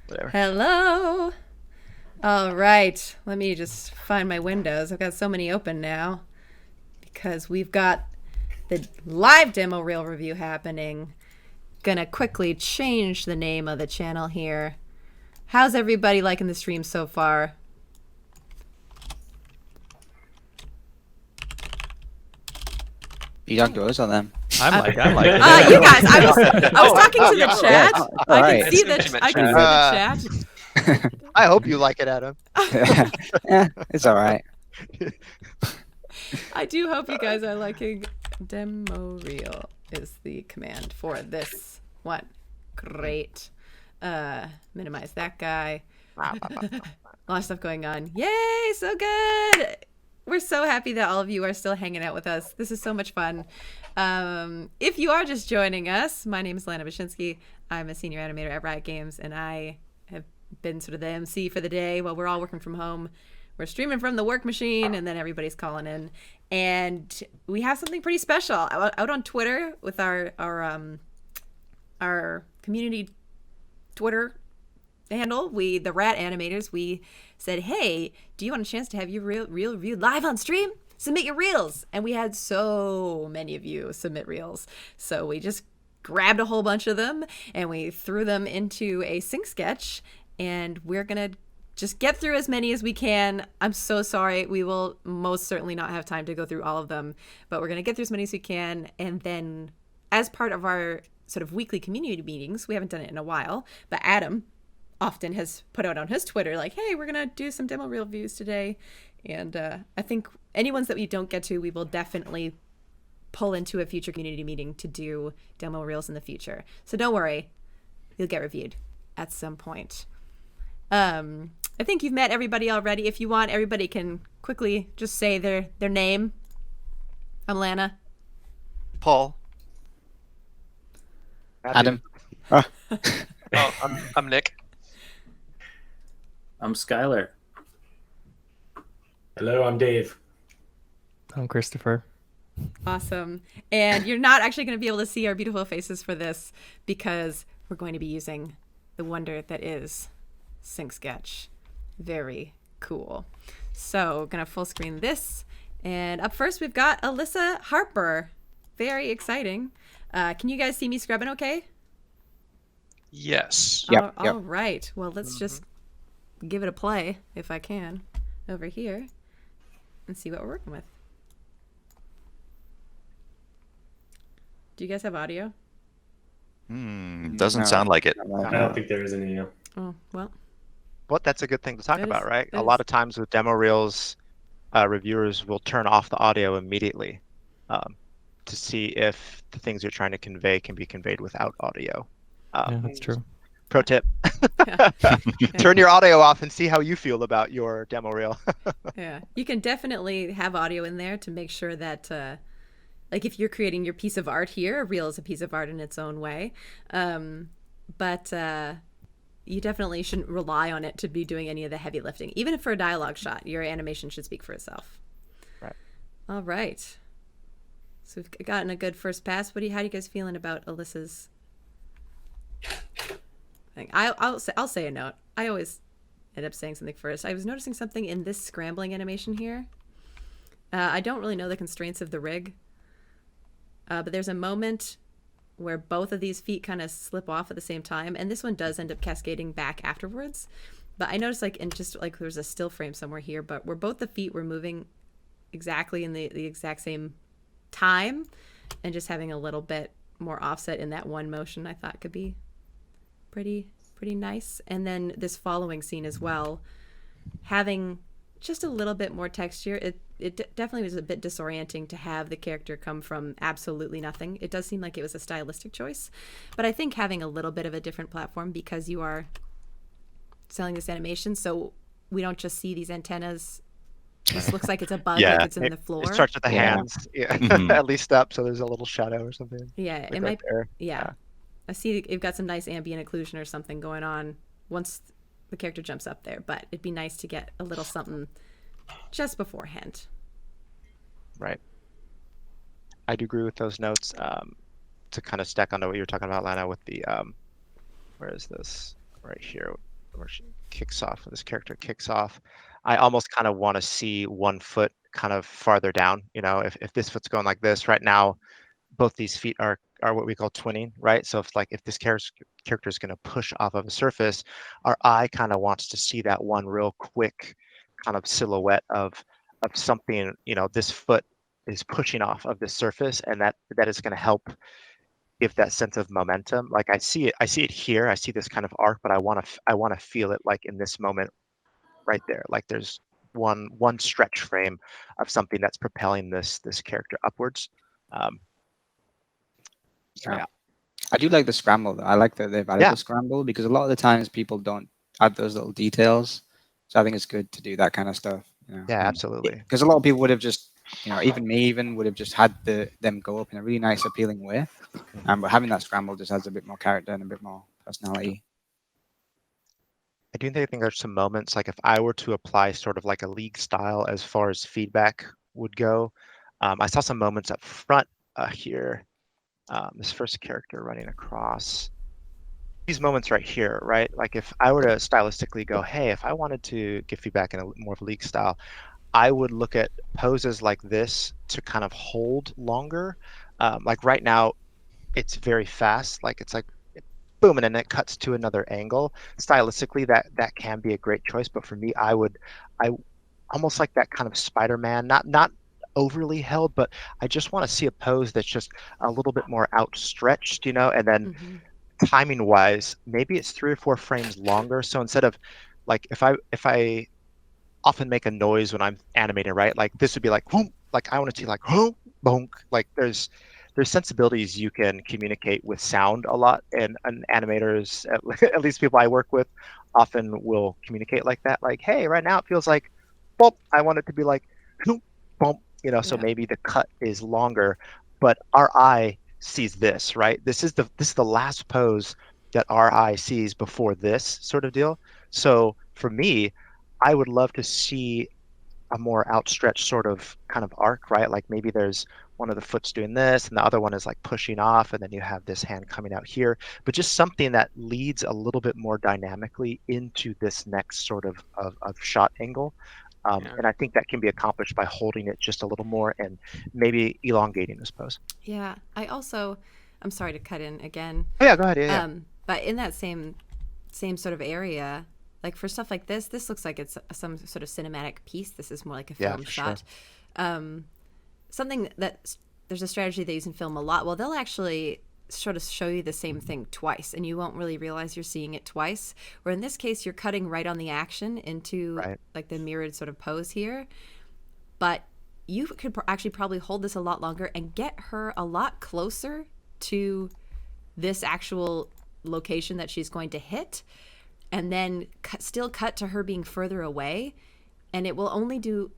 Whatever. Hello. All right. Let me just find my windows. I've got so many open now because we've got the live demo reel review happening. Gonna quickly change the name of the channel here. How's everybody liking the stream so far? You talk to us on them. I'm like it. You guys, I was talking to the chat. Yeah, I can see the chat. I hope you like it, Adam. Yeah, it's all right. I do hope you guys are liking demo reel is the command for this one. Great. Minimize that guy. A lot of stuff going on. Yay, so good. We're so happy that all of you are still hanging out with us. This is so much fun. If you are just joining us, my name is Lana Bashinsky. I'm a senior animator at Riot Games, and I have been sort of the MC for the day while we're all working from home. We're streaming from the work machine, and then everybody's calling in. And we have something pretty special out on Twitter with our community Twitter handle. The Rat Animators, we said, hey, do you want a chance to have your reel reviewed live on stream? Submit your reels. And we had so many of you submit reels. So we just grabbed a whole bunch of them and we threw them into a sync sketch, and we're going to just get through as many as we can. I'm so sorry. We will most certainly not have time to go through all of them, but we're going to get through as many as we can. And then as part of our sort of weekly community meetings, we haven't done it in a while, but Adam often has put out on his Twitter, like, hey, we're going to do some demo reel reviews today. And I think any ones that we don't get to, we will definitely pull into a future community meeting to do demo reels in the future. So don't worry, you'll get reviewed at some point. I think you've met everybody already. If you want, everybody can quickly just say their name. I'm Lana. Paul. Adam. I'm Nick. I'm Skylar. Hello, I'm Dave. I'm Christopher. Awesome. And you're not actually going to be able to see our beautiful faces for this because we're going to be using the wonder that is Sync Sketch. Very cool. So going to full screen this. And up first, we've got Alyssa Harper. Very exciting. Can you guys see me scrubbing okay? Yes. Yep. All right. Well, let's just give it a play, if I can, over here and see what we're working with. Do you guys have audio? Doesn't No. sound like it. I don't think there is any. Oh, well. Well, that's a good thing to talk That about, is- right? that A lot is- of times with demo reels, reviewers will turn off the audio immediately to see if the things you're trying to convey can be conveyed without audio. Yeah, that's true. Pro tip. Yeah. Turn your audio off and see how you feel about your demo reel. Yeah. You can definitely have audio in there to make sure that, like if you're creating your piece of art here, a reel is a piece of art in its own way. But you definitely shouldn't rely on it to be doing any of the heavy lifting. Even for a dialogue shot, your animation should speak for itself. Right. All right. So we've gotten a good first pass. How do you guys feeling about Alyssa's thing? I'll say a note. I always end up saying something first. I was noticing something in this scrambling animation here. I don't really know the constraints of the rig, but there's a moment where both of these feet kind of slip off at the same time, and this one does end up cascading back afterwards. But I noticed there's a still frame somewhere here, but where both the feet were moving exactly in the exact same time, and just having a little bit more offset in that one motion, I thought could be pretty nice. And then this following scene as well, having just a little bit more texture. It definitely was a bit disorienting to have the character come from absolutely nothing. It does seem like it was a stylistic choice, but I think having a little bit of a different platform, because you are selling this animation, so we don't just see these antennas. This looks like it's a bug, Yeah. like it's in the floor. It starts with the Yeah. hands, yeah. Mhm. At least up, so there's a little shadow or something. Yeah, Like it right might. there. Yeah. I see you've got some nice ambient occlusion or something going on once the character jumps up there, but it'd be nice to get a little something just beforehand. Right. I do agree with those notes. To kind of stack onto what you were talking about, Lana, with the where is this? right here, where she kicks off, where this character kicks off. I almost kind of want to see one foot kind of farther down. You know, if this foot's going like this right now, both these feet are what we call twinning, right? So if this character is going to push off of a surface, our eye kind of wants to see that one real quick kind of silhouette of something. You know, this foot is pushing off of this surface, and that is going to help give that sense of momentum. Like I see it here. I see this kind of arc, but I want to feel it like in this moment right there. Like there's one stretch frame of something that's propelling this character upwards. So Yeah. yeah. I do like the scramble though. I like that they've added Yeah. the scramble because a lot of the times people don't add those little details. So I think it's good to do that kind of stuff. You know, Yeah, absolutely. because a lot of people would have just, you know, even me even would have just had them go up in a really nice, appealing way. But having that scramble just adds a bit more character and a bit more personality. I do think there's some moments like if I were to apply sort of like a league style as far as feedback would go, I saw some moments up front here. This first character running across these moments right here, right? Like if I were to stylistically go, hey, if I wanted to give feedback in a more of a league style, I would look at poses like this to kind of hold longer. Like right now, it's very fast. Like it's like boom, and then it cuts to another angle. Stylistically, that can be a great choice, but for me, I almost like that kind of Spider-Man, not overly held, but I just want to see a pose that's just a little bit more outstretched, you know, and then timing wise, maybe it's 3 or 4 frames longer. So instead of like if I often make a noise when I'm animating, right? Like this would be like whoom, like I want to see like whoom, bonk. Like there's sensibilities you can communicate with sound a lot, and animators, at least people I work with, often will communicate like that. Like, hey, right now it feels like bump. I want it to be like whoom, bump. You know, so Yeah. maybe the cut is longer, but our eye sees this, right? This is the last pose that our eye sees before this sort of deal. So for me, I would love to see a more outstretched sort of kind of arc, right? Like maybe there's one of the foot's doing this and the other one is like pushing off, and then you have this hand coming out here, but just something that leads a little bit more dynamically into this next sort of shot angle. And I think that can be accomplished by holding it just a little more and maybe elongating this pose. Yeah. I'm sorry to cut in again. Oh, yeah, go ahead. Yeah. But in that same sort of area, like for stuff like this looks like it's some sort of cinematic piece. This is more like a film for shot. Something that there's a strategy they use in film a lot. Well, they'll actually sort of show you the same thing twice, and you won't really realize you're seeing it twice. Where in this case, you're cutting right on the action into Right. like the mirrored sort of pose here. But you could actually probably hold this a lot longer and get her a lot closer to this actual location that she's going to hit, and then still cut to her being further away, and it will only do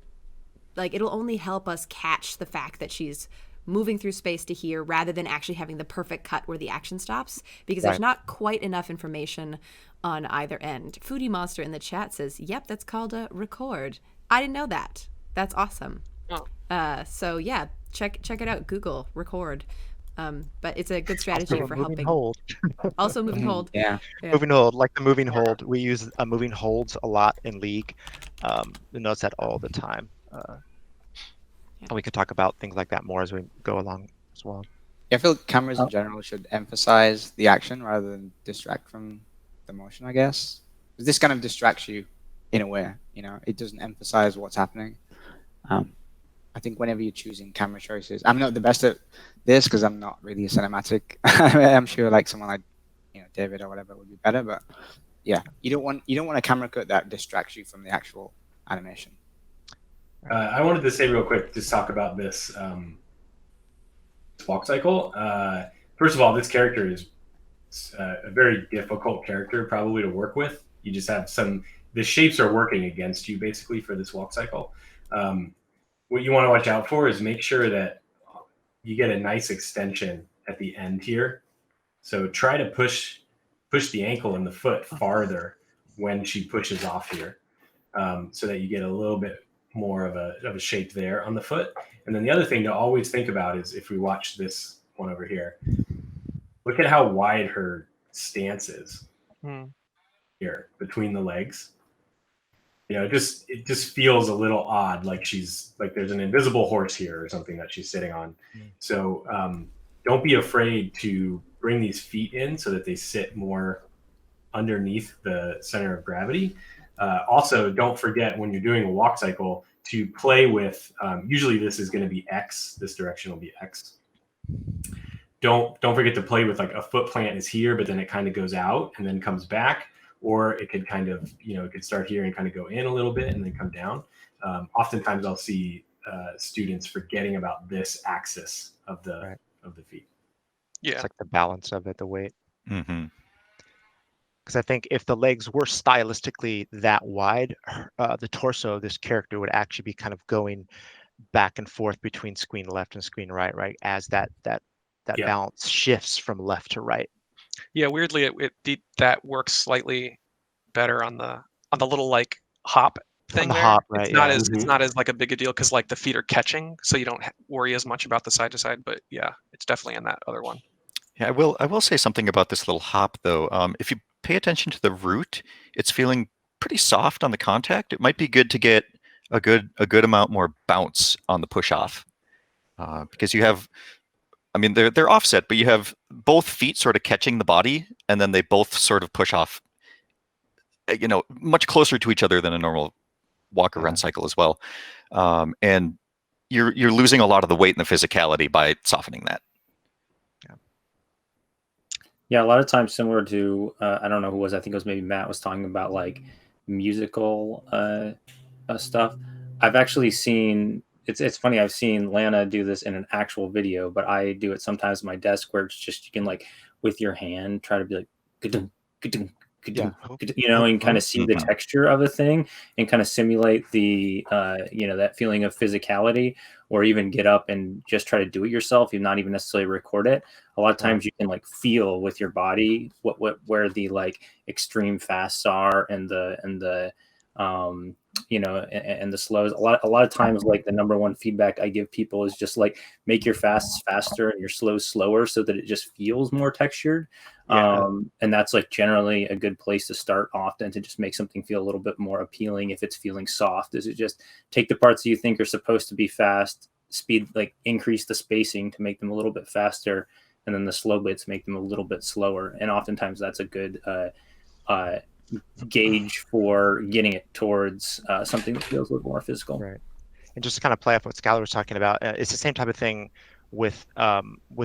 like it'll only help us catch the fact that she's moving through space to here rather than actually having the perfect cut where the action stops, because there's Right. not quite enough information on either end. Foodie Monster in the chat says, yep, that's called a record. I didn't know that. That's awesome. So yeah, check it out. Google record. But it's a good strategy Also, for moving helping. hold. Also moving hold. Yeah. Yeah. Moving hold, like the moving hold. We use moving holds a lot in League. You notice that all the time. And we could talk about things like that more as we go along as well. Yeah, I feel cameras in general should emphasize the action rather than distract from the motion, I guess. 'Cause this kind of distracts you in a way, you know, it doesn't emphasize what's happening. I think whenever you're choosing camera choices, I'm not the best at this because I'm not really a cinematic. I'm sure like someone like, you know, David or whatever would be better, but yeah, you don't want a camera cut that distracts you from the actual animation. I wanted to say real quick, just talk about this walk cycle. First of all, this character is a very difficult character probably to work with. You just have the shapes are working against you basically for this walk cycle. What you want to watch out for is make sure that you get a nice extension at the end here. So try to push the ankle and the foot farther when she pushes off here, so that you get a little bit more of a shape there on the foot. And then the other thing to always think about is if we watch this one over here, look at how wide her stance is. here between the legs. It just feels a little odd, like there's an invisible horse here or something that she's sitting on. So don't be afraid to bring these feet in so that they sit more underneath the center of gravity. Also, don't forget when you're doing a walk cycle to play with. Usually, this is going to be X. This direction will be X. Don't forget to play with, like, a foot plant is here, but then it kind of goes out and then comes back. Or it could kind of, it could start here and kind of go in a little bit and then come down. Oftentimes, I'll see students forgetting about this axis of the feet. Yeah. It's like the balance of it, the weight. Mm-hmm. Because I think if the legs were stylistically that wide, the torso of this character would actually be kind of going back and forth between screen left and screen right, as that balance shifts from left to right. Yeah, weirdly, that works slightly better on the little, like, hop thing there. Hop, right? It's not as like a big a deal because, like, the feet are catching, so you don't worry as much about the side to side. But yeah, it's definitely in that other one. Yeah, I will say something about this little hop though. If you pay attention to the root, it's feeling pretty soft on the contact. It might be good to get a good amount more bounce on the push off, because you have, I mean, they're offset, but you have both feet sort of catching the body, and then they both sort of push off, much closer to each other than a normal walk or run cycle as well. And you're losing a lot of the weight and the physicality by softening that. Yeah, a lot of times similar to, I don't know who was, I think it was maybe Matt was talking about, like, musical stuff. I've actually seen, it's funny, I've seen Lana do this in an actual video, but I do it sometimes at my desk where it's just, you can, like, with your hand, try to be like, and kind of see the texture of a thing and kind of simulate the, that feeling of physicality, or even get up and just try to do it yourself. You not even necessarily record it. A lot of times you can, like, feel with your body where the, like, extreme fasts are and the and the slows. A lot of times, like, the number one feedback I give people is just, like, make your fasts faster and your slows slower so that it just feels more textured. And that's, like, generally a good place to start often, to just make something feel a little bit more appealing. If it's feeling soft, is it just take the parts that you think are supposed to be fast, speed, like, increase the spacing to make them a little bit faster, and then the slow bits make them a little bit slower. And oftentimes that's a good gauge for getting it towards something that feels a little more physical. Right. And just to kind of play off what Skylar was talking about, it's the same type of thing with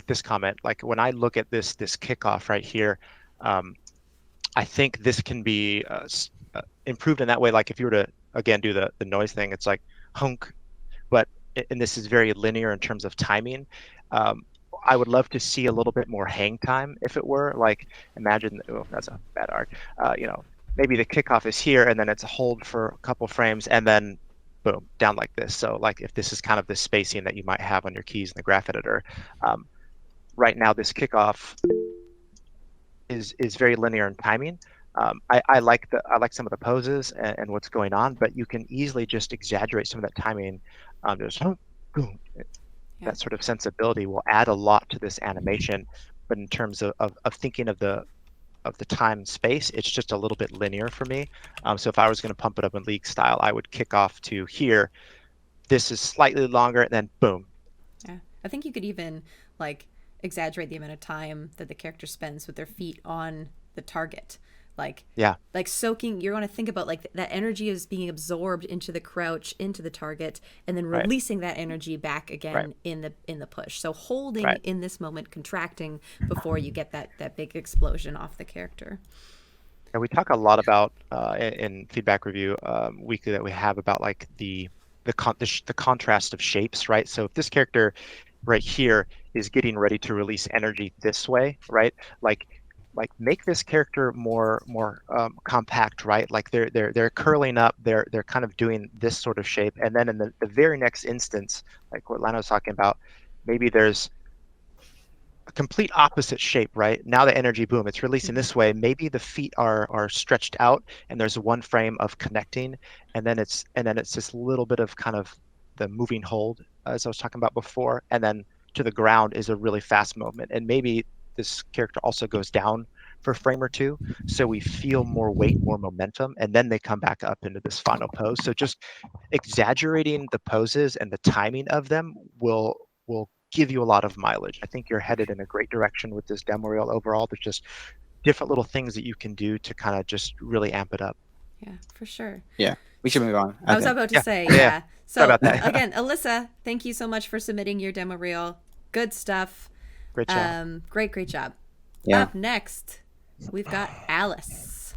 this comment. Like, when I look at this kickoff right here, I think this can be improved in that way. Like, if you were to, again, do the noise thing, it's like hunk, and this is very linear in terms of timing. I would love to see a little bit more hang time, if it were, like, imagine, that's a bad art, maybe the kickoff is here and then it's a hold for a couple frames and then boom, down like this. So, like, if this is kind of the spacing that you might have on your keys in the graph editor, right now this kickoff is very linear in timing. I like some of the poses and what's going on, but you can easily just exaggerate some of that timing. Boom. That sort of sensibility will add a lot to this animation. But in terms of thinking of the time space, it's just a little bit linear for me. So if I was going to pump it up in League style, I would kick off to here. This is slightly longer, and then boom. Yeah, I think you could even, like, exaggerate the amount of time that the character spends with their feet on the target. Like, soaking, you're going to think about, like, that energy is being absorbed into the crouch, into the target, and then releasing that energy back again in the push. So holding in this moment, contracting before you get that big explosion off the character. And we talk a lot about in feedback review weekly that we have about, like, the contrast of shapes, right? So if this character right here is getting ready to release energy this way, right? Like make this character more compact, right? Like they're curling up, they're kind of doing this sort of shape, and then in the very next instance, like what Lana was talking about, maybe there's a complete opposite shape, right? Now the energy, boom, it's releasing this way. Maybe the feet are stretched out, and there's one frame of connecting, and then it's this little bit of kind of the moving hold, as I was talking about before, and then to the ground is a really fast movement, and maybe this character also goes down for a frame or two, so we feel more weight, more momentum, and then they come back up into this final pose. So just exaggerating the poses and the timing of them will give you a lot of mileage. I think you're headed in a great direction with this demo reel overall. There's just different little things that you can do to kind of just really amp it up. Yeah, for sure. Yeah, we should move on. I was think. about to Yeah, say, yeah. yeah. So about that. again, Alyssa, thank you so much for submitting your demo reel. Good stuff. Great job. Great job. Yeah. Up next, we've got Alice.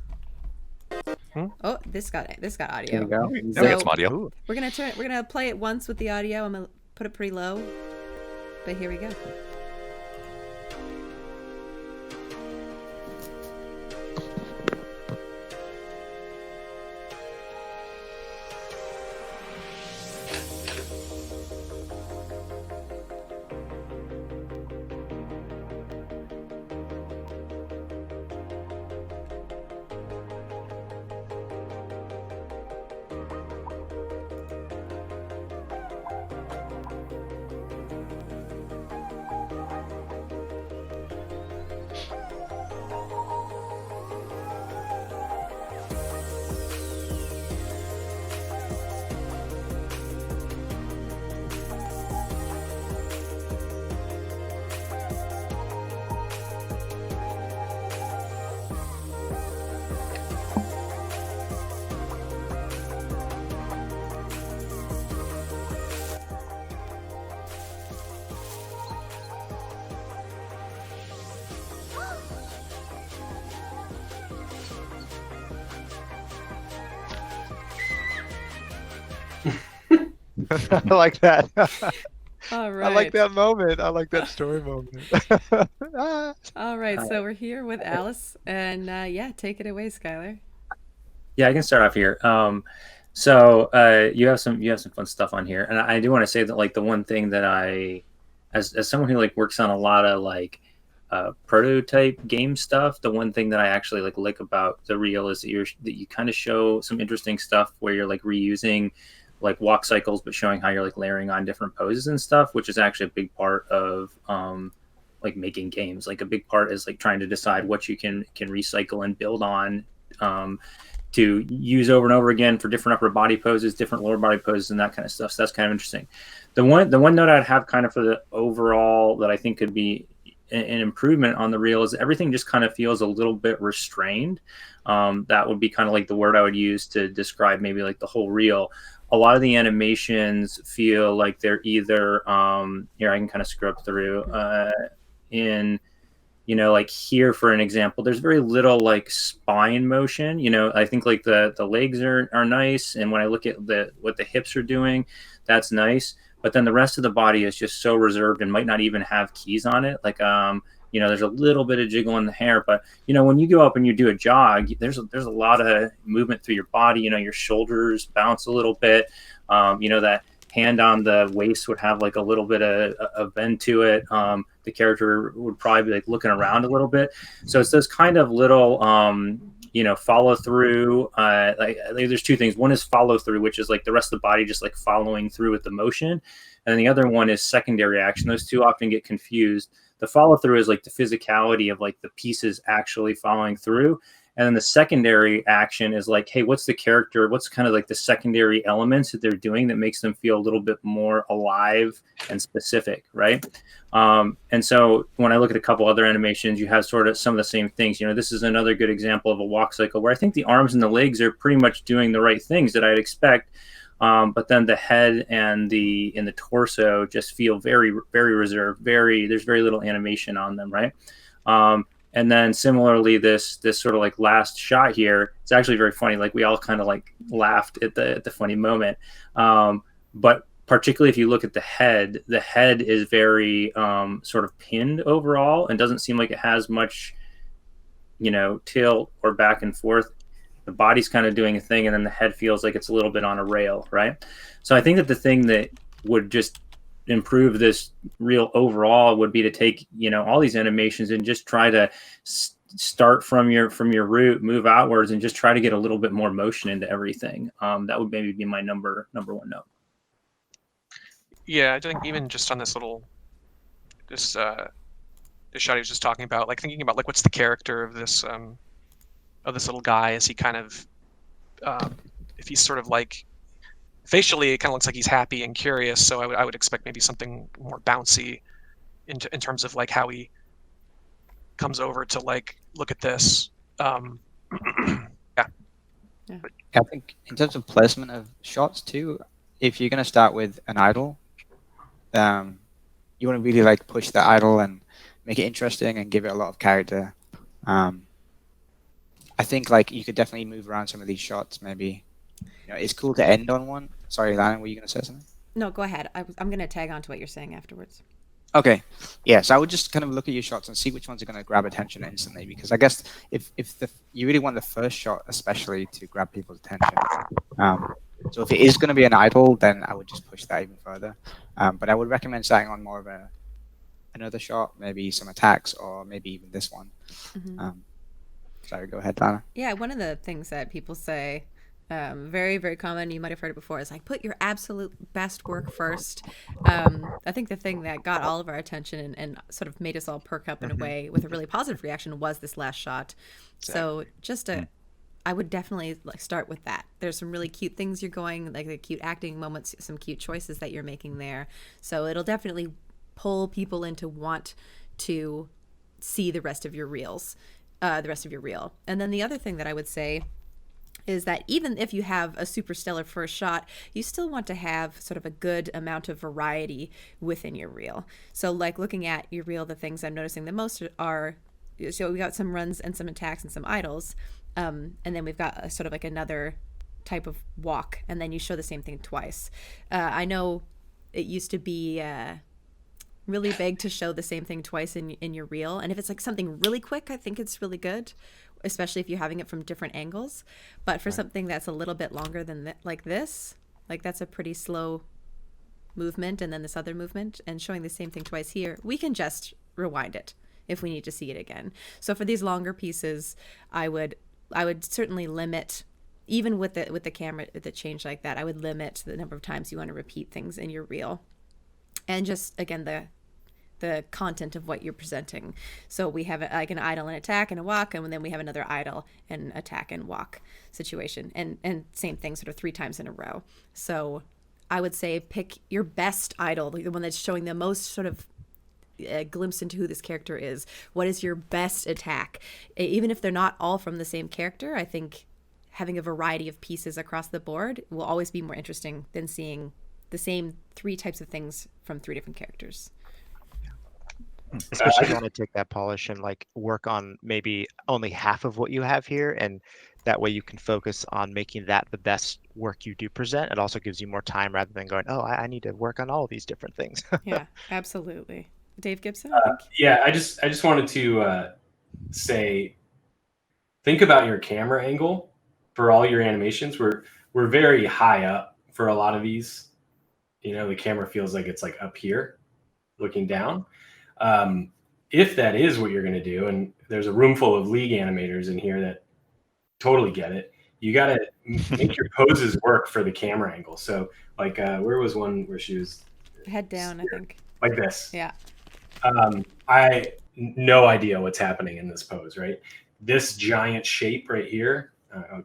Oh, this got There you audio. go. Now we So- got some audio. Ooh. We're gonna play it once with the audio. I'm gonna put it pretty low, but here we go. I like that. All right. I like that moment. I like that story moment. Ah. All right. So we're here with Alice, and yeah, take it away, Skylar. Yeah, I can start off here. So you have some fun stuff on here, and I do want to say that like the one thing that as someone who like works on a lot of like prototype game stuff, the one thing that I actually like about the reel is that you kind of show some interesting stuff where you're like reusing like walk cycles, but showing how you're like layering on different poses and stuff, which is actually a big part of like making games. Like a big part is like trying to decide what you can recycle and build on to use over and over again for different upper body poses, different lower body poses, and that kind of stuff. So that's kind of interesting. The one note I'd have kind of for the overall that I think could be an improvement on the reel is everything just kind of feels a little bit restrained. That would be kind of like the word I would use to describe maybe like the whole reel. A lot of the animations feel like they're either here I can kind of scrub through in, you know, like here for an example, there's very little like spine motion. You know, I think like the legs are nice, and when I look at what the hips are doing, that's nice. But then the rest of the body is just so reserved and might not even have keys on it. Like you know, there's a little bit of jiggle in the hair, but you know, when you go up and you do a jog, there's a lot of movement through your body. You know, your shoulders bounce a little bit. You know, that hand on the waist would have like a little bit of bend to it. The character would probably be like looking around a little bit. So it's those kind of little you know, follow through. Like there's two things. One is follow through, which is like the rest of the body just like following through with the motion, and then the other one is secondary action. Those two often get confused. The follow through is like the physicality of like the pieces actually following through. And then the secondary action is like, hey, what's the character? What's kind of like the secondary elements that they're doing that makes them feel a little bit more alive and specific, right? And so when I look at a couple other animations, you have sort of some of the same things. You know, this is another good example of a walk cycle where I think the arms and the legs are pretty much doing the right things that I'd expect. But then the head and the torso just feel very, very reserved. There's very little animation on them, right? And then similarly, this sort of like last shot here, it's actually very funny. Like we all kind of like laughed at the funny moment. But particularly if you look at the head is very sort of pinned overall and doesn't seem like it has much, you know, tilt or back and forth. The body's kind of doing a thing, and then the head feels like it's a little bit on a rail, right? So I think that the thing that would just improve this reel overall would be to take, you know, all these animations and just try to start from your root, move outwards, and just try to get a little bit more motion into everything. That would maybe be my number one note. Yeah, I think even just on this Shadi was just talking about, like thinking about like what's the character of this little guy? Is he kind of if he's sort of like facially, it kind of looks like he's happy and curious. So I would expect maybe something more bouncy in terms of like how he comes over to like look at this. I think in terms of placement of shots too, if you're going to start with an idol, you want to really like push the idol and make it interesting and give it a lot of character. I think like you could definitely move around some of these shots. Maybe, you know, it's cool to end on one. Sorry, Lana, were you going to say something? No, go ahead. I'm going to tag on to what you're saying afterwards. Okay, yeah. So I would just kind of look at your shots and see which ones are going to grab attention instantly. Because I guess if you really want the first shot, especially to grab people's attention. So if it is going to be an idol, then I would just push that even further. But I would recommend starting on more of another shot, maybe some attacks, or maybe even this one. Sorry, go ahead, Lana. Yeah, one of the things that people say, very, very common, you might have heard it before, is like, put your absolute best work first. I think the thing that got all of our attention and sort of made us all perk up in a way with a really positive reaction was this last shot. So just I would definitely like start with that. There's some really cute things you're going, like the cute acting moments, some cute choices that you're making there. So it'll definitely pull people in to want to see the rest of your reels, the rest of your reel. And then the other thing that I would say is that even if you have a super stellar first shot, you still want to have sort of a good amount of variety within your reel. So like looking at your reel, the things I'm noticing the most are, so we got some runs and some attacks and some idols. And then we've got a sort of like another type of walk, and then you show the same thing twice. I know it used to be really big to show the same thing twice in your reel. And if it's like something really quick, I think it's really good, especially if you're having it from different angles. But for something that's a little bit longer than like this, like that's a pretty slow movement, and then this other movement, and showing the same thing twice here, we can just rewind it if we need to see it again. So for these longer pieces, I would certainly limit, even with the camera, the change like that, I would limit the number of times you want to repeat things in your reel. And just, again, the content of what you're presenting. So we have like an idle and attack and a walk, and then we have another idle and attack and walk situation. And same thing sort of 3 times in a row. So I would say pick your best idle, the one that's showing the most sort of a glimpse into who this character is. What is your best attack? Even if they're not all from the same character, I think having a variety of pieces across the board will always be more interesting than seeing the same 3 types of things from 3 different characters. Especially if you want to take that polish and like work on maybe only half of what you have here, and that way you can focus on making that the best work you do present. It also gives you more time rather than going, oh, I need to work on all of these different things. Yeah, absolutely. Dave Gibson, yeah, I just wanted to say, think about your camera angle for all your animations. We're very high up for a lot of these. You know, the camera feels like it's like up here, looking down. If that is what you're going to do, and there's a room full of league animators in here that totally get it, you got to make your poses work for the camera angle. So, like, where was one where she was head down, I think, like this? Yeah. I no idea what's happening in this pose, right? This giant shape right here.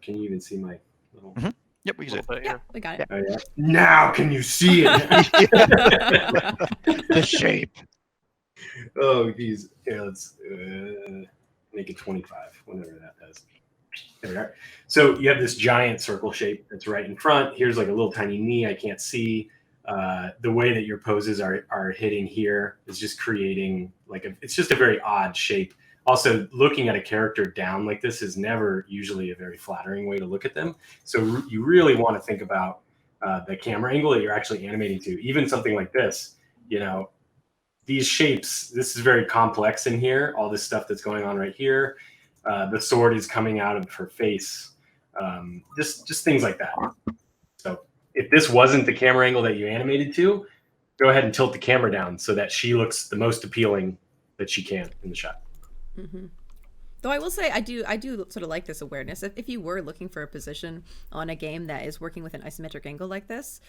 Can you even see my little? Mm-hmm. Yep, we can see it. Yeah, we got it. Oh, yeah. Now can you see it? The shape. Oh, geez. Yeah, let's make it 25, whatever that does. There we are. So you have this giant circle shape that's right in front. Here's like a little tiny knee I can't see. The way that your poses are hitting here is just creating like it's just a very odd shape. Also, looking at a character down like this is never usually a very flattering way to look at them. So you really want to think about the camera angle that you're actually animating to. Even something like this, you know, these shapes, this is very complex in here. All this stuff that's going on right here. The sword is coming out of her face. Just things like that. So if this wasn't the camera angle that you animated to, go ahead and tilt the camera down so that she looks the most appealing that she can in the shot. Mm-hmm. Though I will say, I do sort of like this awareness. If you were looking for a position on a game that is working with an isometric angle like this,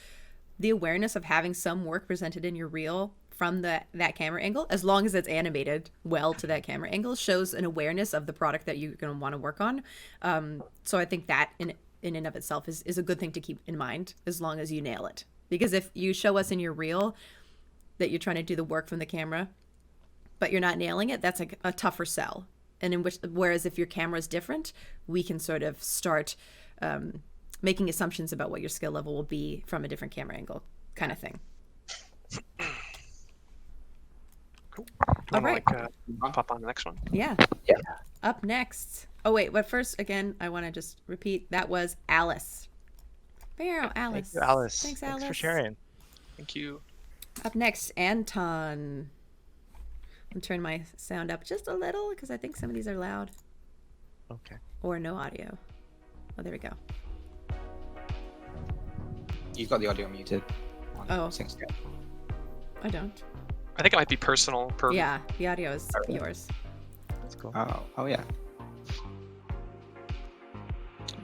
the awareness of having some work presented in your reel from that camera angle, as long as it's animated well to that camera angle, shows an awareness of the product that you're going to want to work on. So I think that in and of itself is a good thing to keep in mind, as long as you nail it. Because if you show us in your reel that you're trying to do the work from the camera, but you're not nailing it, that's like a tougher sell. And whereas if your camera is different, we can sort of start making assumptions about what your skill level will be from a different camera angle, kind of thing. Cool. All right. Pop on the next one. Yeah. Up next. Oh wait, but first again, I want to just repeat that was Alice. Alice. Thank you, Alice. Thanks, Alice. Thanks for sharing. Thank you. Up next, Anton. I'm turning my sound up just a little because I think some of these are loud. Okay. Or no audio. Oh, there we go. You've got the audio muted. Oh. SyncScan. I don't. I think it might be personal. Yeah, the audio is yours. That's cool. Oh yeah.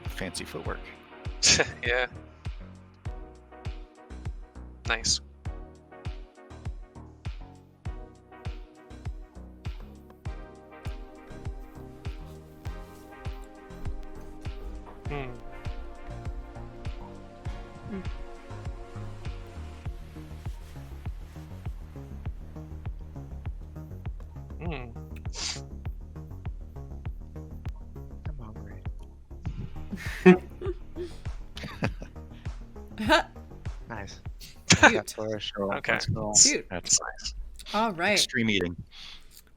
Fancy footwork. Yeah. Nice. Hmm. Hmm. I'm hungry. Nice. Cute. Flourish. Okay. Let's go. Cute. That's nice. All right. Extreme eating.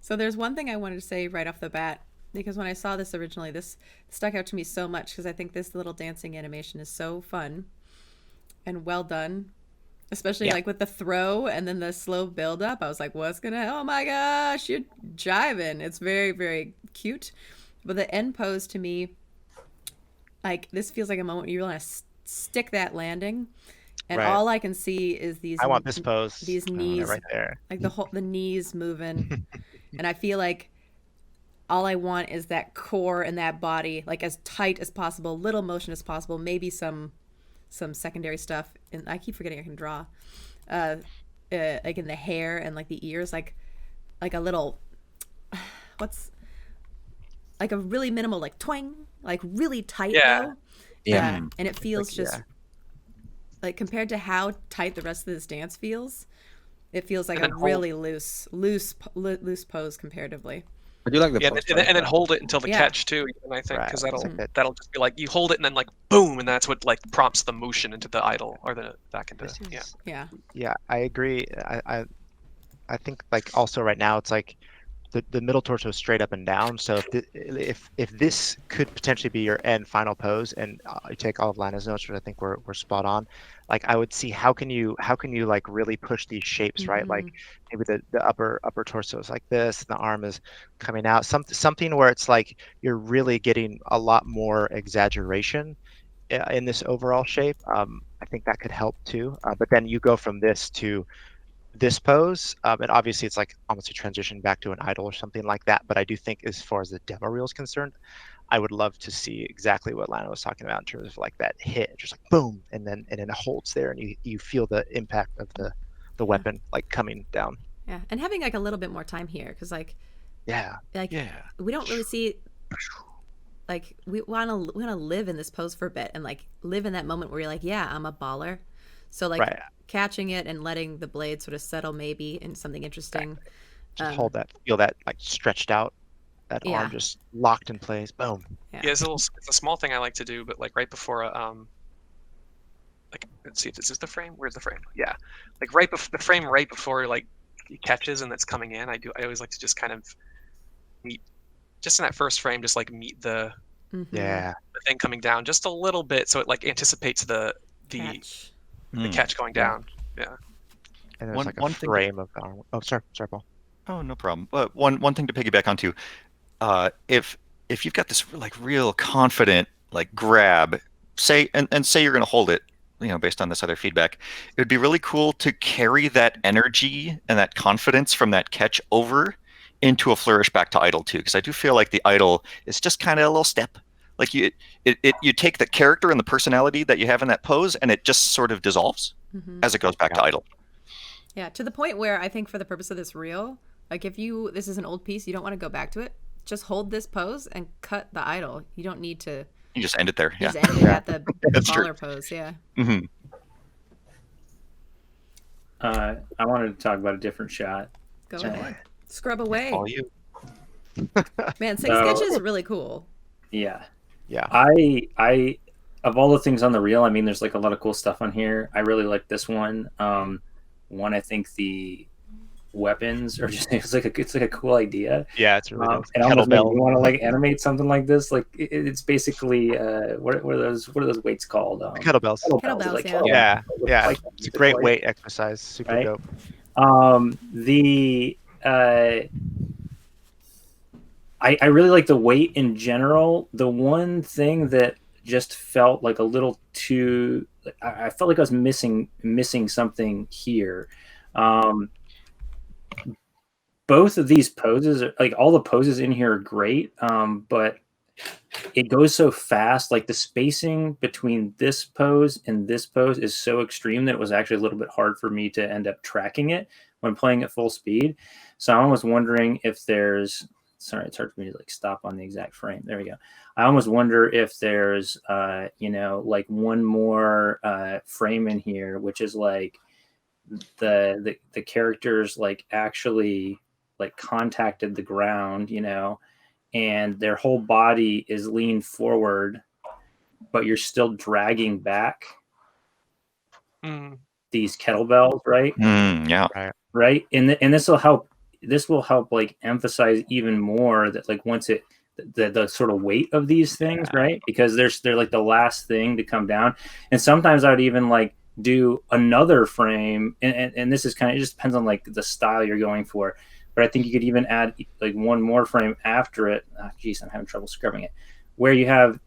So there's one thing I wanted to say right off the bat, because when I saw this originally, this stuck out to me so much because I think this little dancing animation is so fun and well done, especially like with the throw and then the slow build up. I was like, oh my gosh, you're jiving. It's very, very cute. But the end pose to me, like this feels like a moment you really want to stick that landing. And Right. all I can see is these. I want this pose. These I want it knees, right there. like the knees moving, and I feel like all I want is that core and that body, like as tight as possible, little motion as possible, maybe some secondary stuff. And I keep forgetting I can draw, like in the hair and like the ears, like a little, what's like a really minimal, like twang, like really tight though. Yeah. And it feels Like, just. Like compared to how tight the rest of this dance feels, it feels like a really loose pose comparatively. I do like the Yeah, post and then hold it until the catch too. And I think because Right. that'll just be like you hold it and then like boom, and that's what like prompts the motion into the idle or the back into This is- Yeah. Yeah, I agree. I think like also right now it's like the middle torso is straight up and down. So if this could potentially be your end final pose, and you take all of Lana's notes, which I think we're spot on. Like I would see how can you like really push these shapes, right? Like maybe the upper torso is like this, and the arm is coming out. Something where it's like you're really getting a lot more exaggeration in this overall shape. I think that could help too. But then you go from this to this pose, and obviously it's like almost a transition back to an idol or something like that. But I do think as far as the demo reel is concerned, I would love to see exactly what Lana was talking about in terms of like that hit, just like boom, and then it holds there, and you feel the impact of the weapon like coming down. Yeah, and having like a little bit more time here, because like we don't really see. Like we wanna live in this pose for a bit and like live in that moment where you're like, yeah, I'm a baller. So like catching it and letting the blade sort of settle maybe in something interesting. Just hold that, feel that like stretched out, that arm just locked in place. Boom. Yeah, it's a small thing I like to do, but like right before like let's see if this is the frame. Where's the frame? Yeah, like right before the frame, right before like it catches and it's coming in. I always like to just kind of meet, just in that first frame, just like meet the thing coming down just a little bit, so it like anticipates the catch going down. Yeah. And there's like a frame of the arm. Oh, sorry, Paul. Oh, no problem. One thing to piggyback onto, if you've got this like real confident like grab, say say you're going to hold it, based on this other feedback, it would be really cool to carry that energy and that confidence from that catch over into a flourish back to idle too, because I do feel like the idle is just kind of a little step. Like you take the character and the personality that you have in that pose, and it just sort of dissolves as it goes back to idle. Yeah, to the point where I think for the purpose of this reel, like if this is an old piece, you don't want to go back to it. Just hold this pose and cut the idle. You don't need to. You just end it there. You Yeah. just end it at the That's true. baller pose. Yeah. Hmm. I wanted to talk about a different shot. Go ahead. Scrub away. All you. Man, Six Sketch is really cool. Yeah. Yeah. I of all the things on the reel, I mean, there's like a lot of cool stuff on here. I really like this one. One, I think the weapons are just it's like a cool idea. Yeah, it's really dope. And almost makes Kettlebell. me want to like animate something like this. Like it's basically what are those weights called? Kettlebells. Kettlebells, like yeah. kettlebells. Yeah, yeah. Like It's a great weight exercise. Super Right? dope. I really like the weight in general. The one thing that just felt like a little too, I felt like I was missing something here. Both of these poses, like all the poses in here are great, but it goes so fast. Like the spacing between this pose and this pose is so extreme that it was actually a little bit hard for me to end up tracking it when playing at full speed. So I'm almost wondering if there's, sorry, it's hard for me to like stop on the exact frame. There we go. I almost wonder if there's, like one more frame in here, which is like the characters like actually like contacted the ground, and their whole body is leaned forward, but you're still dragging back these kettlebells, right? Yeah. Right. And this will help. This will help like emphasize even more that like once the sort of weight of these things, right? Because they're like the last thing to come down. And sometimes I would even like do another frame, and this is kind of, it just depends on like the style you're going for. But I think you could even add like one more frame after it. Oh, geez, I'm having trouble scrubbing it. Where you have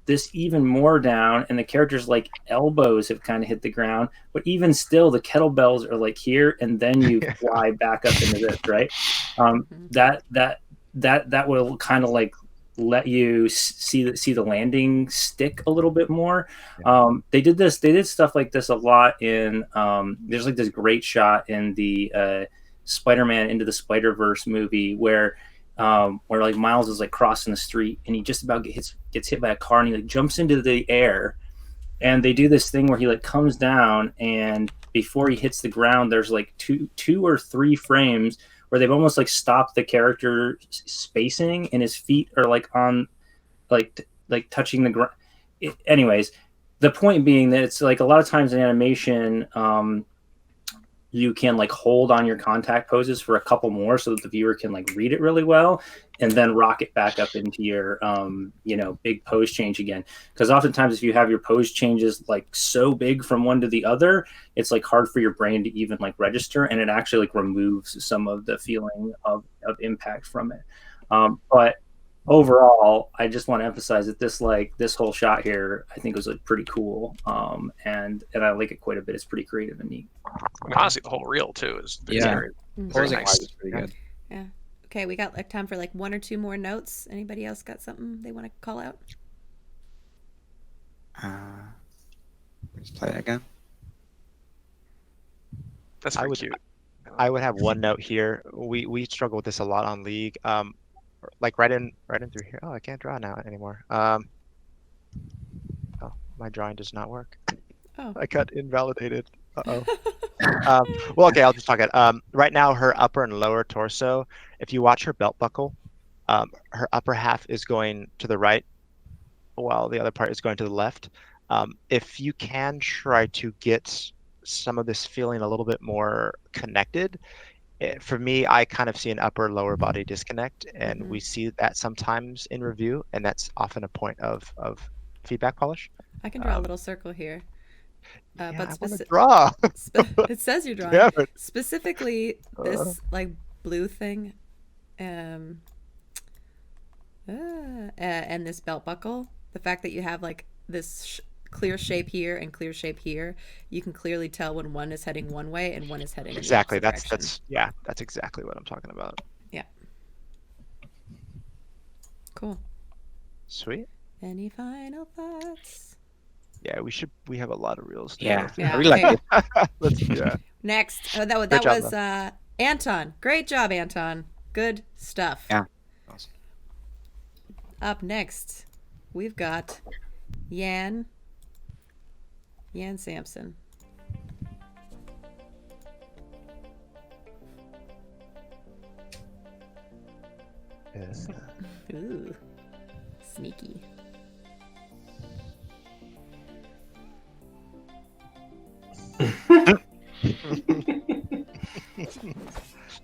this even more down, and the characters like elbows have kind of hit the ground, but even still, the kettlebells are like here, and then you fly back up into this, right? That will kind of like let you see the landing stick a little bit more. They did stuff like this a lot in. There's like this great shot in the Spider-Man Into the Spider-Verse movie where like Miles is like crossing the street and he just about gets hit by a car, and he like jumps into the air, and they do this thing where he like comes down, and before he hits the ground there's like two or three frames where they've almost like stopped the character spacing, and his feet are like on like touching the ground. Anyways, the point being that it's like a lot of times in animation you can like hold on your contact poses for a couple more so that the viewer can like read it really well, and then rock it back up into your big pose change again. Because oftentimes if you have your pose changes like so big from one to the other, it's like hard for your brain to even like register, and it actually like removes some of the feeling of impact from it. But overall, I just want to emphasize that this whole shot here, I think was like pretty cool, and I like it quite a bit. It's pretty creative and neat. I mean, honestly, the whole reel too is very Posing nice. wise is pretty good. Yeah. Okay, we got like time for like one or two more notes. Anybody else got something they want to call out? Let's play it again. That's I very would- cute. I would have one note here. We struggle with this a lot on League. Like right in through here. Oh, I can't draw now anymore. Oh, my drawing does not work. Oh. I got invalidated. Uh-oh. Well, okay, I'll just talk it. Right now, her upper and lower torso, if you watch her belt buckle, her upper half is going to the right, while the other part is going to the left. If you can try to get some of this feeling a little bit more connected, for me, I kind of see an upper lower body disconnect, and we see that sometimes in review, and that's often a point of feedback polish. I can draw a little circle here. Yeah, But I want to draw. it says you're drawing. Yeah, but- Specifically this like blue thing, and this belt buckle. The fact that you have like this clear shape here and clear shape here, you can clearly tell when one is heading one way and one is heading Exactly. in the opposite That's yeah. That's exactly what I'm talking about. yeah. Cool. Sweet. Any final thoughts? Yeah, we have a lot of reels. Yeah, Yeah, I really like okay. it. Let's, yeah. Next, that Great job, was Anton. Great job, Anton. Good stuff. Yeah. Awesome. Up next, we've got Yan Sampson. Ooh, sneaky.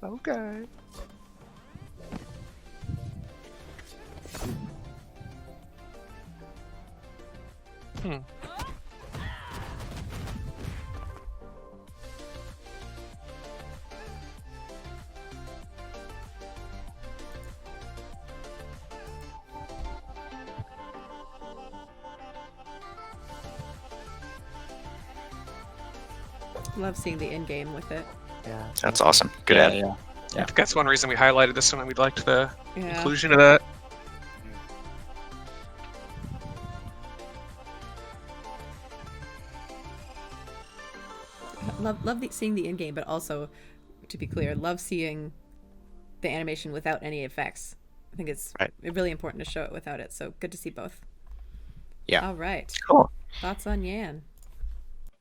Okay. Love seeing the in-game with it. Yeah. That's awesome. Good Yeah, ad. yeah. I think that's one reason we highlighted this one, and we liked the Yeah. inclusion of that. Love seeing the in-game, but also, to be clear, love seeing the animation without any effects. I think it's Right. really important to show it without it. So good to see both. Yeah. All right. Cool. Thoughts on Yan?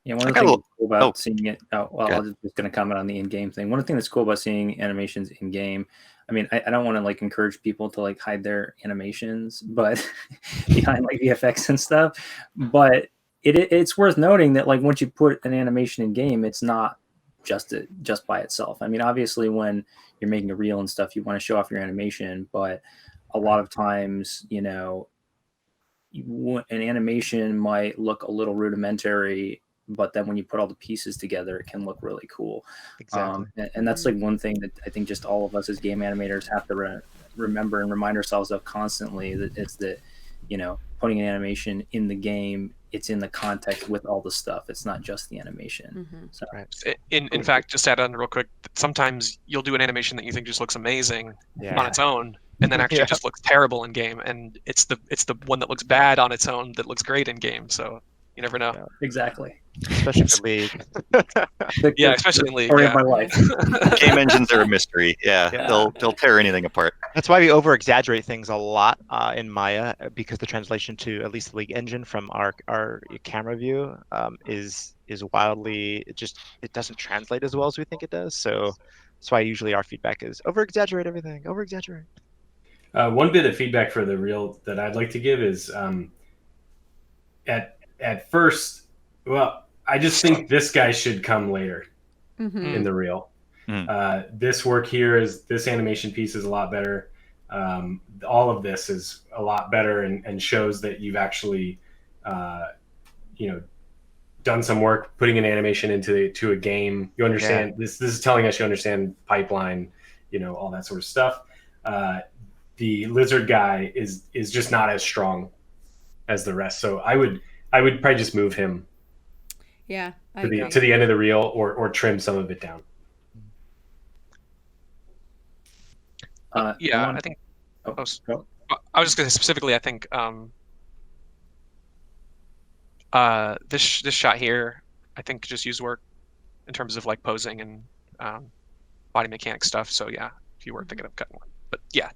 Yeah, one I of got the a things little- cool about oh. seeing it. Oh, well, Go I was just going to comment on the in-game thing. One of the things that's cool about seeing animations in-game. I mean, I don't want to like encourage people to like hide their animations, but behind like VFX and stuff. But it's worth noting that like once you put an animation in game, it's not just by itself. I mean, obviously, when you're making a reel and stuff, you want to show off your animation, but a lot of times, you know, an animation might look a little rudimentary, but then when you put all the pieces together, it can look really cool. Exactly. And that's like one thing that I think just all of us as game animators have to remember and remind ourselves of constantly, that it's that, you know, putting an animation in the game, it's in the context with all the stuff. It's not just the animation. Mm-hmm. So In fact, just to add on real quick, sometimes you'll do an animation that you think just looks amazing Yeah. on its own, and then actually Yeah. just looks terrible in game, and it's the one that looks bad on its own that looks great in game. So you never know. Yeah. exactly. Especially for League. Yeah, especially in League. Story Yeah. of my life. Game engines are a mystery. Yeah, Yeah. they'll tear anything apart. That's why we over exaggerate things a lot in Maya, because the translation to at least the League engine from our camera view is wildly, it doesn't translate as well as we think it does. So that's why usually our feedback is over exaggerate everything, over exaggerate. One bit of feedback for the reel that I'd like to give is at first, well, I just think this guy should come later Mm-hmm. in the reel. Mm. This work here this animation piece is a lot better. All of this is a lot better and shows that you've actually, done some work putting an animation into a game. You understand this is telling us you understand pipeline, all that sort of stuff. The lizard guy is just not as strong as the rest. So I would probably just move him Yeah, I to agree. the end of the reel or trim some of it down. Yeah, I think. Oh, I was go. just going to say specifically, I think this shot here, I think just use work in terms of like posing and body mechanic stuff. So yeah, if you were thinking of cutting one, but yeah,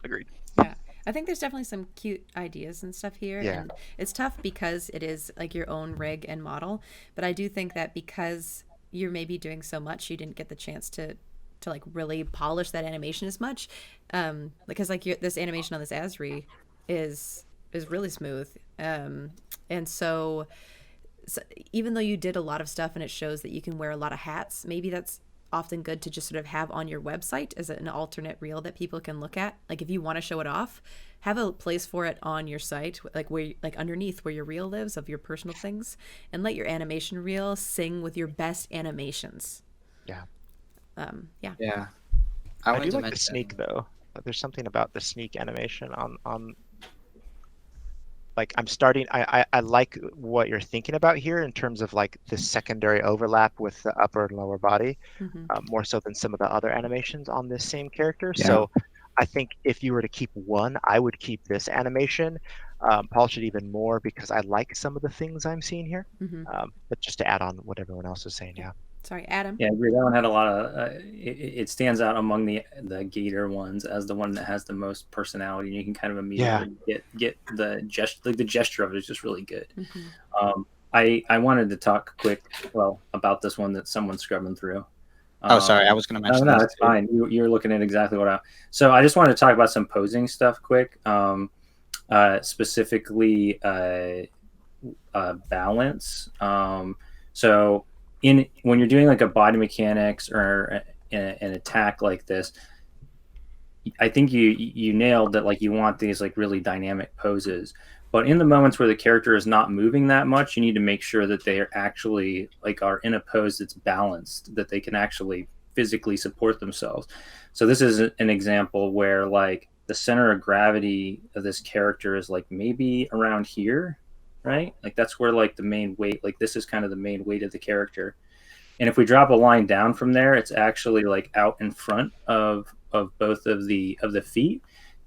agreed. Yeah, I think there's definitely some cute ideas and stuff here. Yeah. And it's tough because it is like your own rig and model. But I do think that because you're maybe doing so much, you didn't get the chance to like really polish that animation as much. Because like this animation on this Asri is really smooth. And so even though you did a lot of stuff and it shows that you can wear a lot of hats, maybe that's often good to just sort of have on your website as an alternate reel that people can look at. Like if you want to show it off, have a place for it on your site, like underneath where your reel lives of your personal things, and let your animation reel sing with your best animations. Yeah. Yeah. Yeah. I wanted do to like the mention- sneak though. There's something about the sneak animation on like I like what you're thinking about here in terms of like the secondary overlap with the upper and lower body, Mm-hmm. more so than some of the other animations on this same character. Yeah. So I think if you were to keep one, I would keep this animation, polish it even more because I like some of the things I'm seeing here. Mm-hmm. But just to add on what everyone else is saying, yeah. Sorry, Adam. Yeah, I agree. That one had a lot of. It stands out among the gator ones as the one that has the most personality, and you can kind of immediately get the gesture. Like the gesture of it is just really good. Mm-hmm. I wanted to talk about this one that someone's scrubbing through. Oh, sorry, I was going to mention. No, this it's too. fine. You're looking at exactly what I. So I just wanted to talk about some posing stuff quick. Specifically, balance. So when you're doing like a body mechanics or an attack like this, I think you nailed that. Like you want these like really dynamic poses, but in the moments where the character is not moving that much, you need to make sure that they are actually are in a pose that's balanced, that they can actually physically support themselves. So this is an example where like the center of gravity of this character is like maybe around here, right? Like that's where like the main weight, like this is kind of the main weight of the character. And if we drop a line down from there, it's actually like out in front of both of the feet.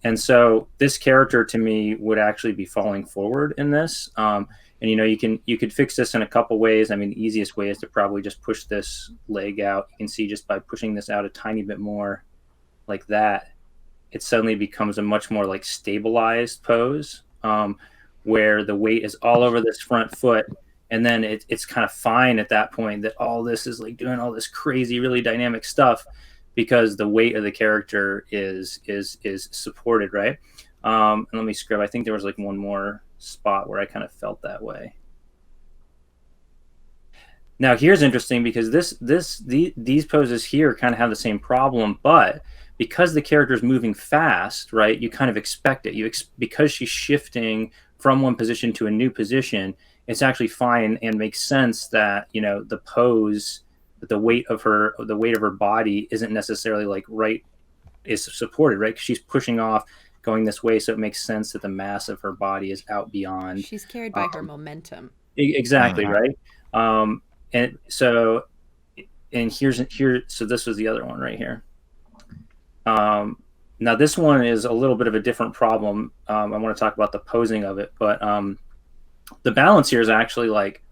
And so this character to me would actually be falling forward in this. And you could fix this in a couple ways. I mean, the easiest way is to probably just push this leg out. You can see just by pushing this out a tiny bit more like that, it suddenly becomes a much more like stabilized pose, where the weight is all over this front foot. And then it's kind of fine at that point that all this is like doing all this crazy, really dynamic stuff because the weight of the character is supported, right? And let me scrub. I think there was like one more spot where I kind of felt that way. Now here's interesting because these poses here kind of have the same problem, but because the character is moving fast, right? You kind of expect it. Because she's shifting from one position to a new position, it's actually fine and makes sense that the pose, the weight of her body isn't necessarily like is supported, right? 'Cause she's pushing off, going this way, so it makes sense that the mass of her body is out beyond. She's carried by her momentum. Exactly, right. And so so this was the other one right here. Now this one is a little bit of a different problem. I want to talk about the posing of it, but the balance here is actually like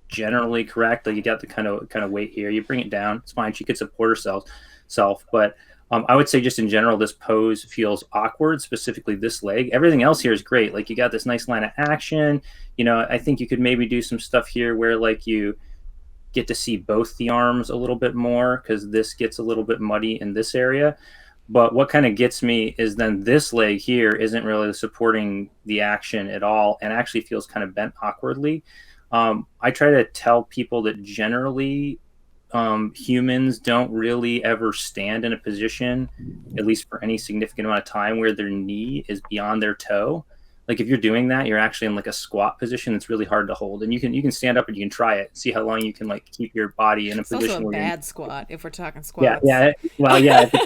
generally correct. Like you got the kind of weight here. You bring it down, it's fine. She could support herself, but I would say just in general, this pose feels awkward. Specifically, this leg. Everything else here is great. Like you got this nice line of action. I think you could maybe do some stuff here where like you get to see both the arms a little bit more because this gets a little bit muddy in this area. But what kind of gets me is then this leg here isn't really supporting the action at all and actually feels kind of bent awkwardly. I try to tell people that generally humans don't really ever stand in a position, at least for any significant amount of time, where their knee is beyond their toe. Like if you're doing that, you're actually in like a squat position. It's really hard to hold, and you can stand up and you can try it, see how long you can like keep your body in a position. Also a where bad squat if we're talking squats. Yeah. Well, yeah. If you're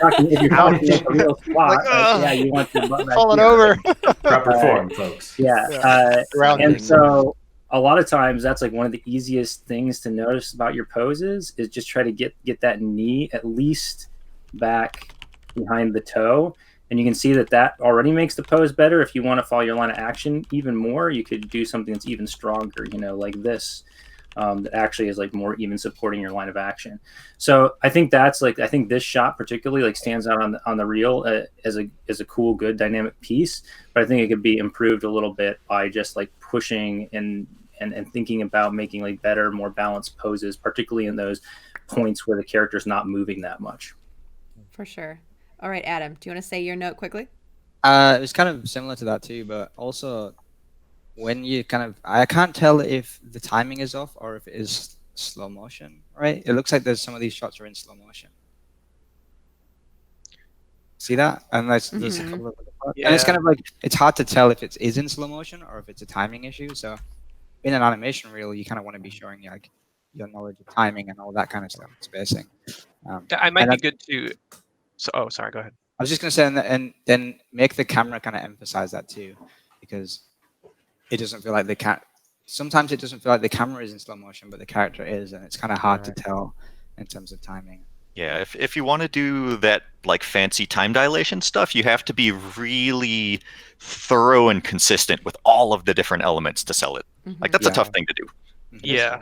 talking like a real squat, yeah, you want your butt back falling here. over. Proper form, folks. Yeah. Grounding. And so a lot of times that's like one of the easiest things to notice about your poses is just try to get that knee at least back behind the toe. And you can see that already makes the pose better. If you want to follow your line of action even more, you could do something that's even stronger, like this, that actually is like more even supporting your line of action. So I think I think this shot particularly like stands out on the reel as a cool, good dynamic piece. But I think it could be improved a little bit by just like pushing and thinking about making like better, more balanced poses, particularly in those points where the character's not moving that much. For sure. All right, Adam, do you want to say your note quickly? It was kind of similar to that too, but also when you I can't tell if the timing is off or if it is slow motion, right? It looks like there's some of these shots are in slow motion. See that? And there's a couple of and it's kind of like, it's hard to tell if it is in slow motion or if it's a timing issue. So in an animation reel, you kind of want to be showing like your knowledge of timing and all that kind of stuff, spacing. I might be good to. So, sorry, go ahead. I was just going to say, and then make the camera kind of emphasize that too, because it doesn't feel like sometimes it doesn't feel like the camera is in slow motion, but the character is, and it's kind of hard to tell in terms of timing. Yeah, if you want to do that like fancy time dilation stuff, you have to be really thorough and consistent with all of the different elements to sell it. Like that's a tough thing to do. Yeah.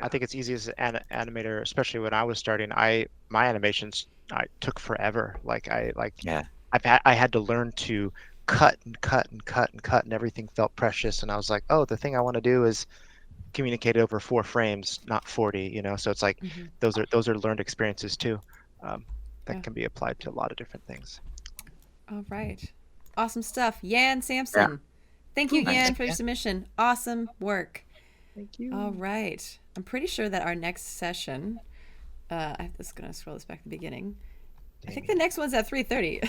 I think it's easy as an animator, especially when I was starting. My animations took forever. Yeah. I had to learn to cut and cut and cut and cut, and everything felt precious. And I was like, oh, the thing I want to do is communicate over 4 frames, not 40. You know, so it's like those are learned experiences too, that can be applied to a lot of different things. All right, awesome stuff, Yan Sampson. Yeah. Thank you, Nice. Yan, for your submission. Awesome work. Thank you. All right, I'm pretty sure that our next session, I'm just gonna scroll this back to the beginning. I think the next one's at 3:30.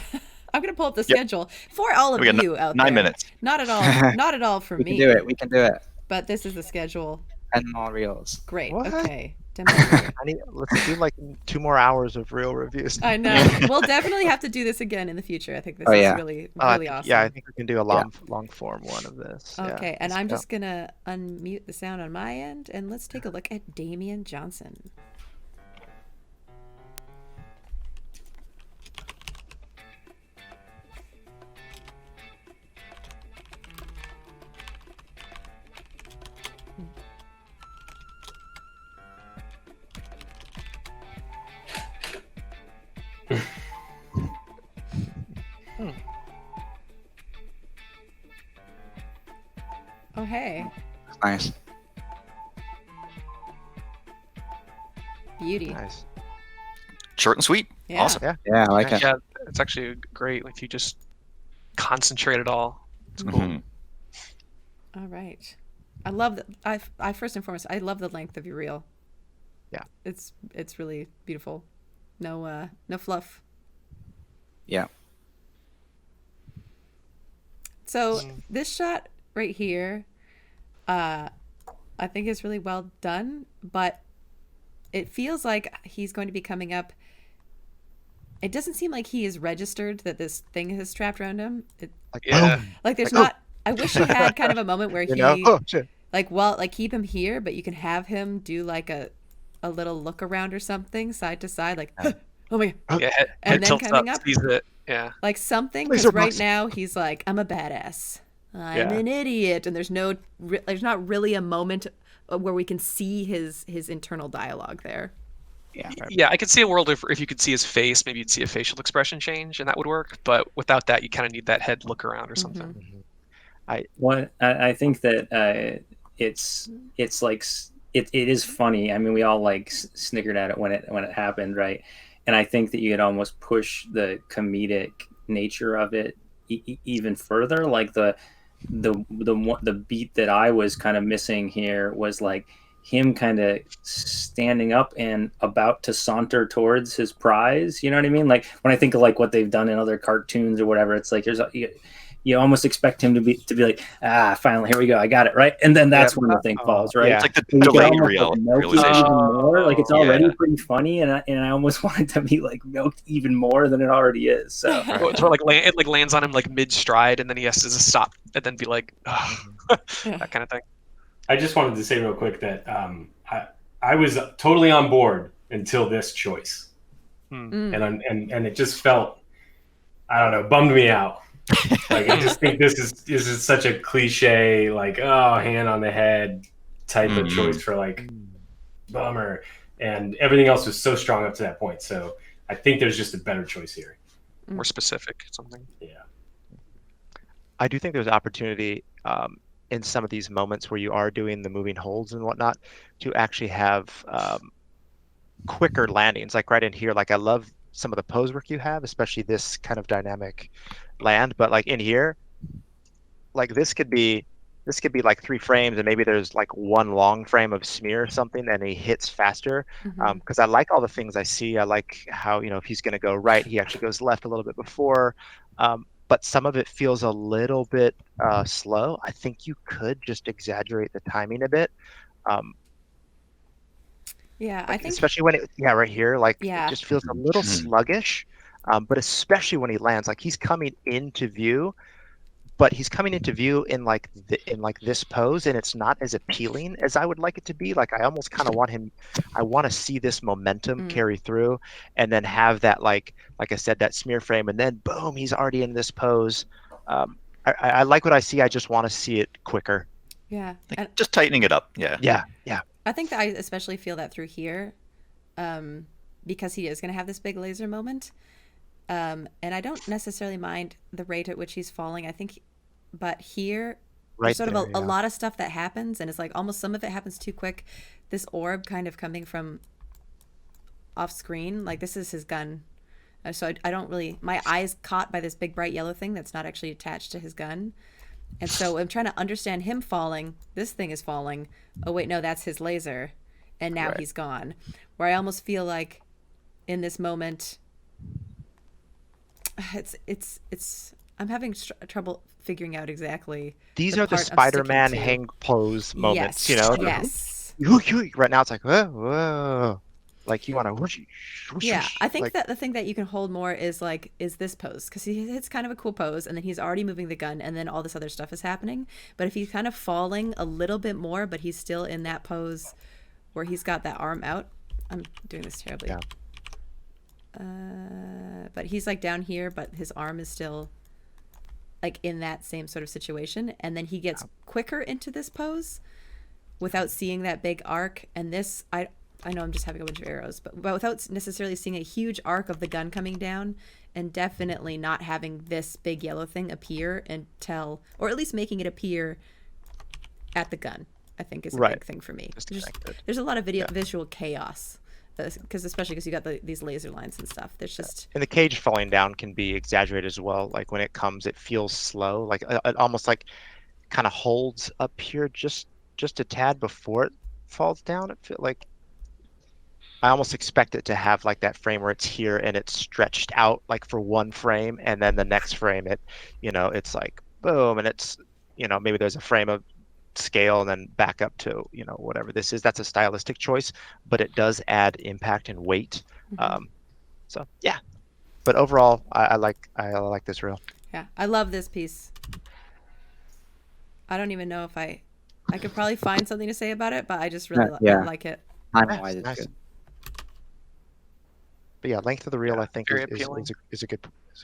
I'm gonna pull up the schedule for all of We got you out 9 there. minutes. Not at all for We me. can do it. We can do it. But this is the schedule. And more reels. Great. What? Okay. Demonstrate. Let's do like 2 more hours of real reviews. I know. We'll definitely have to do this again in the future. I think this is really awesome. Yeah, I think we can do a long form one of this. Okay, Yeah, and I'm go. just gonna unmute the sound on my end, and let's take a look at Damian Johnson. Oh, hey. Nice. Beauty. Nice. Short and sweet. Yeah. Awesome. Yeah, I like it. Yeah, it's actually great if you just concentrate it all. It's cool. Mhm. All right. I love that. I first and foremost, I love the length of your reel. Yeah. It's really beautiful. No fluff. Yeah. So this shot right here, I think is really well done, but it feels like he's going to be coming up. It doesn't seem like he is registered that this thing is strapped around him. Yeah. Like there's Like, not. I wish he had kind of a moment where You know? he Oh shit. like keep him here, but you can have him do like a little look around or something side to side, like oh my god, Yeah, And head then tilts coming up, up? sees it. Yeah. like something. Laser Because right box. now he's like, I'm a badass, I'm Yeah. an idiot, and there's not really a moment where we can see his internal dialogue there. Yeah, I could see a world if you could see his face, maybe you'd see a facial expression change, and that would work. But without that, you kind of need that head look around or something. I think that it's like it is funny. I mean, we all like snickered at it when it happened, right? And I think that you could almost push the comedic nature of it even further. Like the beat that I was kind of missing here was like him kind of standing up and about to saunter towards his prize. You know what I mean? Like when I think of like what they've done in other cartoons or whatever, it's like you almost expect him to be like, finally, here we go, I got it, right? And then that's when the thing falls, right? yeah. It's like the You can delayed almost, like, milk it realization. even more. Like it's already Yeah. pretty funny, and I almost want it to be like milked even more than it already is. So Well, it's where it like lands on him like mid stride, and then he has to stop and then be like, that kind of thing. I just wanted to say real quick that I was totally on board until this choice, and it just felt, I don't know, bummed me out. Like I just think this is such a cliche, like hand on the head type of choice for like bummer, and everything else was so strong up to that point. So I think there's just a better choice here. More specific, something. Yeah. I do think there's opportunity in some of these moments where you are doing the moving holds and whatnot to actually have quicker landings. Like right in here, like I love some of the pose work you have, especially this kind of dynamic land. But like in here, like this could be like 3 frames, and maybe there's like 1 long frame of smear or something, and he hits faster. Because I like all the things I see. I like how, if he's going to go right, he actually goes left a little bit before. But some of it feels a little bit slow. I think you could just exaggerate the timing a bit. Yeah, I think Especially when right here, like Yeah. it just feels a little sluggish. But especially when he lands, like he's coming into view, but he's coming into view in like this pose, and it's not as appealing as I would like it to be. Like I almost kind of want I want to see this momentum carry through, and then have that like I said, that smear frame, and then boom, he's already in this pose. I like what I see. I just want to see it quicker. yeah, Like, just tightening it up. Yeah. Yeah. I think that I especially feel that through here, because he is going to have this big laser moment. And I don't necessarily mind the rate at which he's falling. I think, but here, there's Right sort there, of a yeah. lot of stuff that happens, and it's like almost some of it happens too quick. This orb kind of coming from off screen, like this is his gun. So I don't really, my eye's caught by this big bright yellow thing that's not actually attached to his gun. And so I'm trying to understand him falling. This thing is falling. Oh, wait, no, that's his laser. And now Right. he's gone. Where I almost feel like in this moment, I'm having trouble figuring out exactly. These the are the part I'm sticking Spider-Man to. hang pose moments, Yes. you know? Yes. Right now it's like, whoa, whoa. Like you want to whoosh, whoosh, Yeah, whoosh, I think like, that the thing that you can hold more is like, is this pose? Because it's kind of a cool pose, and then he's already moving the gun, and then all this other stuff is happening. But if he's kind of falling a little bit more, but he's still in that pose where he's got that arm out. I'm doing this terribly. Yeah. But he's like down here, but his arm is still like in that same sort of situation. And then he gets quicker into this pose without seeing that big arc. And this, I know I'm just having a bunch of arrows, but without necessarily seeing a huge arc of the gun coming down, and definitely not having this big yellow thing appear until, or at least making it appear at the gun, I think is a Right. big thing for me. Just There's, connected. there's a lot of visual chaos, because especially because you got these laser lines and stuff. There's just and the cage falling down can be exaggerated as well. Like when it comes, it feels slow. Like it almost like kind of holds up here just a tad before it falls down. It feel like I almost expect it to have like that frame where it's here and it's stretched out like for one frame, and then the next frame it's like boom, and it's maybe there's a frame of scale and then back up to whatever this is. That's a stylistic choice, but it does add impact and weight. So yeah, but overall I like this reel. yeah, I love this piece. I don't even know if I could probably find something to say about it, but I just really Yeah. like it. Time-wise, it's Nice. good. But yeah, length of the reel Yeah, I think very is appealing. a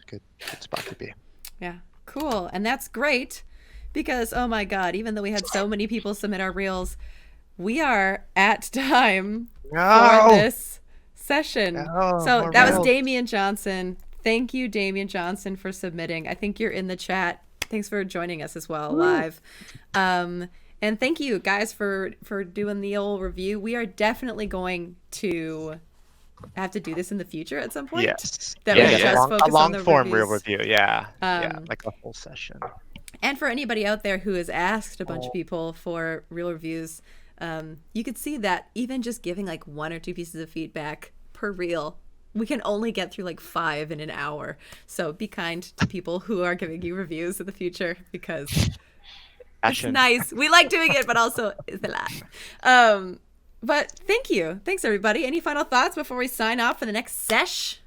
good spot to be. Yeah, cool. And that's great because, oh my God, even though we had so many people submit our reels, we are at time for this session. No, So more that was reels. Damian Johnson. Thank you, Damian Johnson, for submitting. I think you're in the chat. Thanks for joining us as well live. And thank you guys for doing the old review. We are definitely going to have to do this in the future at some point. Yes. That Yeah, we yeah. just A focus on long the form reviews. reel review. Yeah. Um, Like a whole session. And for anybody out there who has asked a bunch of people for real reviews, you could see that even just giving like 1 or 2 pieces of feedback per reel, we can only get through like 5 in an hour. So be kind to people who are giving you reviews in the future, because it's Passion. nice. We like doing it, but also it's a lot. But thank you. Thanks, everybody. Any final thoughts before we sign off for the next sesh?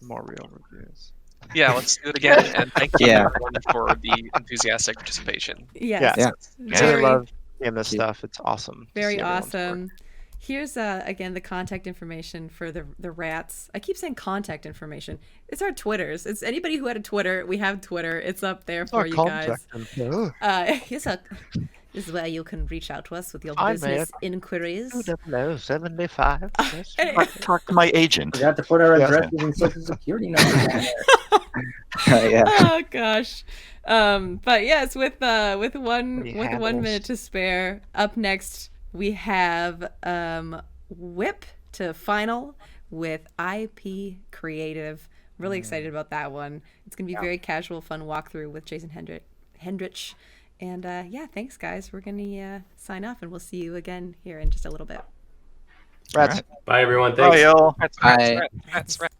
More real reviews. Yeah, let's do it again. And thank you Yeah. everyone for the enthusiastic participation. Yes. Yeah. I Very, love seeing this stuff. It's awesome. to very see everyone's work. awesome. Here's again the contact information for the rats. I keep saying contact information. It's our Twitters. It's anybody who had a Twitter. We have Twitter. It's up there for you guys. This is where you can reach out to us with your I business may inquiries. 20075. Yes. Talk to my agent. We have to put our Yeah. addresses and social security numbers on there. Yeah. Oh gosh. But yes, with one Pretty with 1 handles. minute to spare, up next we have Whip to Final with IP Creative. Really excited about that one. It's gonna be a very casual, fun walkthrough with Jason Hendrich. And yeah, thanks guys. We're gonna sign off, and we'll see you again here in just a little bit. Rats. Bye, everyone. Bye, Thanks. y'all. Rats, Bye. rats, rats, rats.